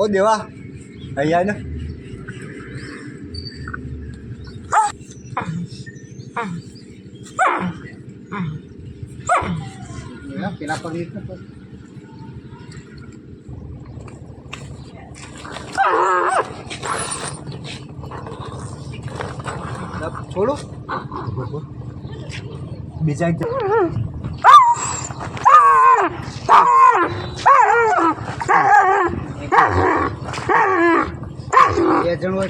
ઓ દેવા અહીંયા ને પેલા પડી છોડો બીજા એક બે જણ હોય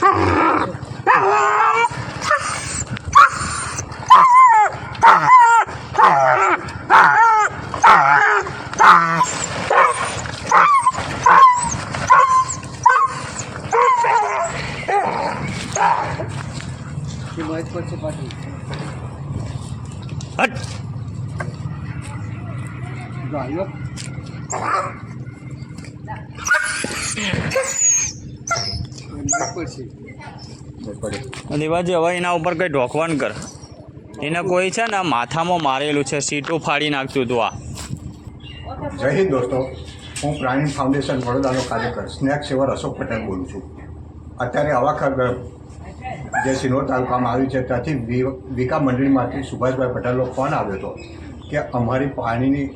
મહેશ પડશે પાછી હટ ગાયો દેવાજી હવે એના ઉપર કંઈ ઢોકવાન કર. એને કોઈ છે ને માથામાં મારેલું છે, સીટું ફાડી નાખતું હતું. આ જય હિન્દ દોસ્તો, હું પ્રાણી ફાઉન્ડેશન વડોદરાનો કાર્યકર સ્નેક સેવર અશોક પટેલ બોલું છું. અત્યારે અવાખર જે સિનોર તાલુકામાં આવ્યું છે ત્યાંથી વિકા મંડળીમાંથી સુભાષભાઈ પટેલનો ફોન આવ્યો હતો કે અમારી પાણીની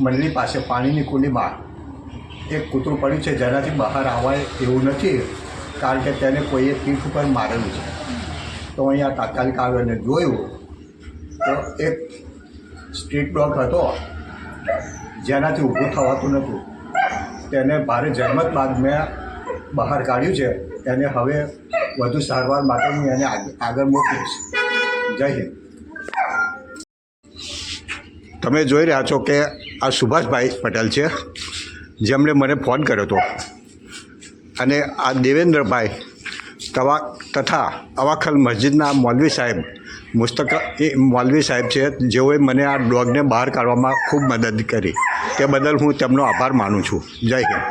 મંડળી પાસે પાણીની કુંડીમાં એક કૂતરું પડ્યું છે જેનાથી બહાર આવવાય એવું નથી કારણ કે તેને કોઈએ પીઠ ઉપર મારેલું છે. તો અહીંયા તાત્કાલિક આવ્યો અને જોયું તો એક સ્ટ્રીટ ડોગ હતો જેનાથી ઊભું થવાતું નહોતું. તેને ભારે જહેમત બાદ મેં બહાર કાઢ્યું છે. એને હવે વધુ સારવાર માટે હું એને આગળ મોકલીશ. જય હિન્દ. તમે જોઈ રહ્યા છો કે આ સુભાષભાઈ પટેલ છે જેમણે મને ફોન કર્યો હતો અને આ દેવેન્દ્રભાઈ તથા અવાખલ મસ્જિદના મૌલવી સાહેબ મૌલવી સાહેબ છે જેઓએ મને આ ડોગને બહાર કાઢવામાં ખૂબ મદદ કરી. તે બદલ હું તેમનો આભાર માનું છું. જય હિન્દ.